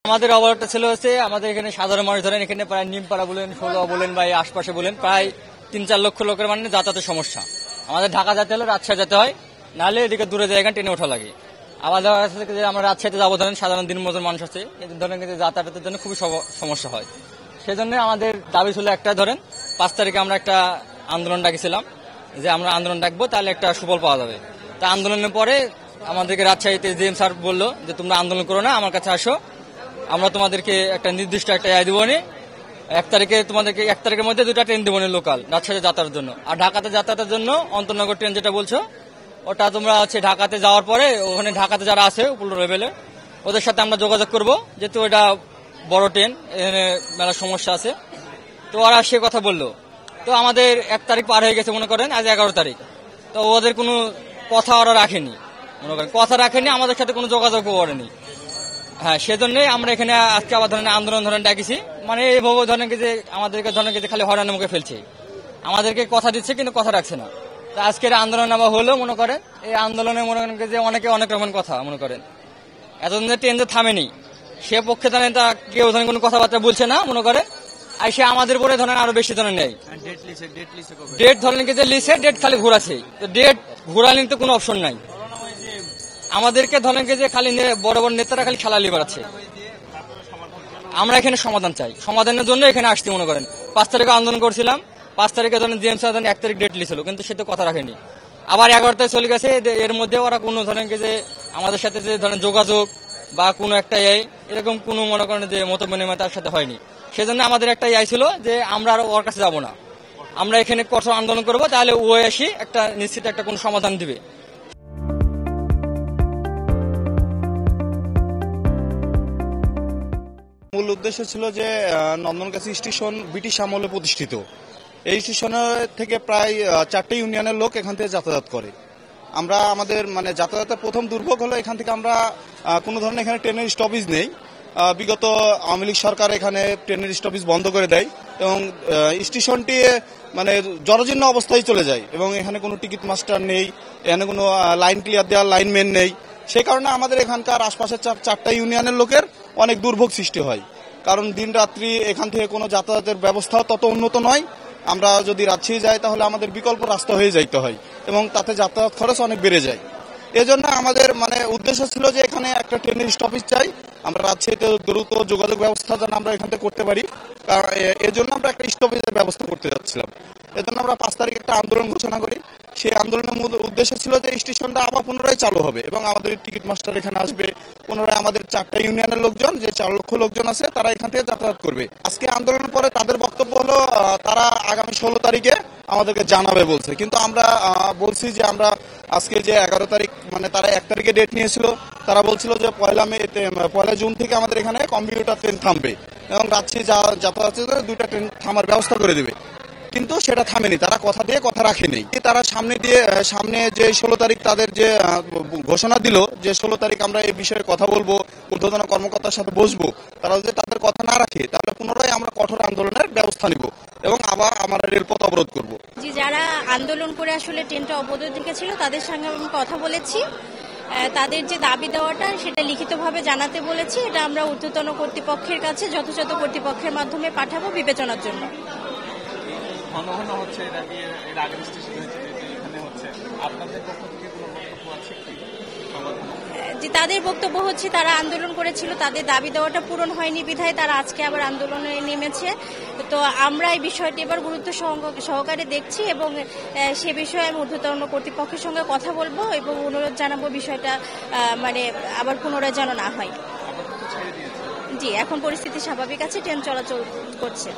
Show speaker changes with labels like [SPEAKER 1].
[SPEAKER 1] আমাদের অবরোধটা ছিল হচ্ছে আমাদের এখানে সাধারণ মানুষ ধরেন এখানে প্রায় নিমপাড়া বলেন, ষোলো বলেন বা আশপাশে বলেন প্রায় 3-4 লক্ষ লোকের মানে যাতায়াতের সমস্যা। আমাদের ঢাকা যেতে হলে রাজশাহী যেতে হয়, নাহলে এদিকে দূরে জায়গা ট্রেনে ওঠা লাগে। আবার দেখা যাচ্ছে যে আমরা রাজশাহীতে যাবো ধরেন সাধারণ দিন মজুর মানুষ আছে, এদের ধরেন কিন্তু যাতায়াতের জন্য খুবই সমস্যা হয়। সেজন্য আমাদের দাবি ছিল একটা, ধরেন 5 তারিখে আমরা একটা আন্দোলন ডাকিছিলাম যে আমরা আন্দোলন ডাকবো তাহলে একটা সুফল পাওয়া যাবে। তা আন্দোলনের পরে আমাদেরকে রাজশাহীতে জিএম স্যার বললো যে তোমরা আন্দোলন করো না, আমার কাছে আসো, আমরা তোমাদেরকে একটা নির্দিষ্ট একটা দিব নি। 1 তারিখে তোমাদেরকে 1 তারিখের মধ্যে 2টা ট্রেন দিব নি লোকাল রাজশাহী যাতায়াতের জন্য। আর ঢাকাতে যাতায়াতের জন্য অন্তর্নগর ট্রেন যেটা বলছো ওটা তোমরা হচ্ছে ঢাকাতে যাওয়ার পরে ওখানে ঢাকাতে যারা আছে উপর লেভেলে ওদের সাথে আমরা যোগাযোগ করবো, যেহেতু এটা বড় ট্রেন, এখানে মেলা সমস্যা আছে। তো ওরা সে কথা বললো। তো আমাদের 1 তারিখ পার হয়ে গেছে, মনে করেন আজ 11 তারিখ। তো ওদের কোনো কথা ওরা রাখেনি, মনে করেন কথা রাখেনি, আমাদের সাথে কোনো যোগাযোগও করেনি। হ্যাঁ, সেজন্যই আমরা এখানে আজকে আবার ধরেন আন্দোলন ডাকিছি। মানে এইভাবে ধরেন যে আমাদেরকে খালি হয়রানির মুখে ফেলছে, আমাদেরকে কথা দিচ্ছে কিন্তু কথা রাখছে না। তা আজকের আন্দোলন আবার হলো, মনে করেন এই আন্দোলনে মনে করেন যে অনেকে অনেক রকম কথা মনে করেন। এতদিন ট্রেন যে থামেনি, সে পক্ষে ধরেন তা কেউ ধরেন কোনো কথাবার্তা বলছে না, মনে করেন আর সে আমাদের পরে ধরেন আরো বেশি ধরেন নেই। ডেট ধরেন যে লিসে ডেট খালি ঘোরাছে, তো ডেট ঘোরালে তো কোনো অপশন নাই। আমাদেরকে ধরেন যে খালি বড় বড় নেতারা খালি খেলালি বেড়াচ্ছে। আমরা এখানে সমাধান চাই, সমাধানের জন্য এখানে আসছি। মনে করেন 5 তারিখে আন্দোলন করছিলাম, 5 তারিখে ধরেন জিএম স্যার 1 তারিখ ডেট লিছিল, কিন্তু সে তো কথা রাখেনি। আবার 11 তারিখ চলে গেছে, এর মধ্যে ওরা কোনো ধরেন যে আমাদের সাথে যে ধরেন যোগাযোগ বা কোনো একটা এরকম কোনো মনে করেন যে মত বিনিময় তার সাথে হয়নি। সেজন্য আমাদের একটা ছিল যে আমরা আর ওর কাছে যাবো না, আমরা এখানে কঠোর আন্দোলন করবো, তাহলে ও এসে একটা নিশ্চিত একটা কোনো সমাধান দিবে।
[SPEAKER 2] মূল উদ্দেশ্য ছিল যে নন্দনগাছি স্টেশন ব্রিটিশ আমলে প্রতিষ্ঠিত। এই স্টেশনের থেকে প্রায় 4টে ইউনিয়নের লোক এখান থেকে যাতায়াত করে। আমরা আমাদের মানে যাতায়াতের প্রথম দুর্ভোগ হলো এখান থেকে আমরা কোনো ধরনের এখানে ট্রেনের স্টপেজ নেই। বিগত আওয়ামী লীগ সরকার এখানে ট্রেনের স্টপেজ বন্ধ করে দেয় এবং স্টেশনটি মানে জরাজীর্ণ অবস্থায় চলে যায় এবং এখানে কোনো টিকিট মাস্টার নেই, এখানে কোনো লাইন ক্লিয়ার দেওয়ার লাইনম্যান নেই। সেই কারণে আমাদের এখানকার আশপাশের 4টা ইউনিয়নের লোকের অনেক দুর্ভোগ সৃষ্টি হয়, কারণ দিন রাত্রি এখান থেকে কোনো যাতায়াতের ব্যবস্থাও তত উন্নত নয়। আমরা যদি রাজশাহী যাই তাহলে আমাদের বিকল্প রাস্তা হয়ে যাইতে হয় এবং তাতে যাতায়াত খরচ অনেক বেড়ে যায়। এজন্য আমাদের মানে উদ্দেশ্য ছিল যে এখানে একটা ট্রেনের স্টপেজ চাই, আমরা রাজশাহীতে দ্রুত যোগাযোগ ব্যবস্থা যেন আমরা এখান থেকে করতে পারি, এজন্য আমরা একটা স্টপেজের ব্যবস্থা করতে যাচ্ছিলাম। এজন্য আমরা 5 তারিখে একটা আন্দোলন ঘোষণা করি। সেই আন্দোলনের মূল উদ্দেশ্য ছিল যে স্টেশনটা আবার পুনরায় চালু হবে এবং আমাদের টিকিট মাস্টার এখানে আসবে, পুনরায় আমাদের 4টা ইউনিয়নের লোকজন যে 4 লক্ষ লোকজন আছে তারা এখান থেকে যাতায়াত করবে। আজকে আন্দোলনের পরে তাদের বক্তব্য হলো তারা আগামী 16 তারিখে আমাদেরকে জানাবে বলছে, কিন্তু আমরা বলছি যে আমরা আজকে যে 11 তারিখ মানে তারা 1 তারিখে ডেট নিয়েছিল, তারা বলছিল যে 1 জুন থেকে আমাদের এখানে কম্পিউটার ট্রেন থামবে এবং রাজশাহী যাতায়াতের 2টা ট্রেন থামার ব্যবস্থা করে দেবে, কিন্তু সেটা থামেনি। তারা কথা দিয়ে কথা রাখেনি। তারা সামনে যে 16 তারিখ তাদের যে ঘোষণা দিল যে 16 তারিখ আমরা এই বিষয়ে কথা বলবো, ঊর্ধ্বতন কর্মকর্তার সাথে বসবো, তারা যদি তাদের কথা না রাখে তাহলে পুনরায় আমরা কঠোর আন্দোলনের ব্যবস্থা নিব এবং আবার আমরা রেলপথ অবরোধ করব।
[SPEAKER 3] জি, যারা আন্দোলন করে আসলে ট্রেনটা অবরোধ রেখেছিল তাদের সঙ্গে আমি কথা বলেছি, তাদের যে দাবি দেওয়াটা সেটা লিখিতভাবে জানাতে বলেছি। এটা আমরা ঊর্ধ্বতন কর্তৃপক্ষের কাছে যথাযথ কর্তৃপক্ষের মাধ্যমে পাঠাবো বিবেচনার জন্য। যে তাদের বক্তব্য হচ্ছে তারা আন্দোলন করেছিল, তাদের দাবি দেওয়াটা পূরণ হয়নি বিধায় তারা আজকে আবার আন্দোলনে নেমেছে। তো আমরা এই বিষয়টি এবার গুরুত্ব সহকারে দেখছি এবং সে বিষয়ে আমি ঊর্ধ্বতন কর্তৃপক্ষের সঙ্গে কথা বলবো এবং অনুরোধ জানাবো বিষয়টা মানে আবার পুনরায় যেন না হয়। জি, এখন পরিস্থিতি স্বাভাবিক আছে, ট্রেন চলাচল করছে।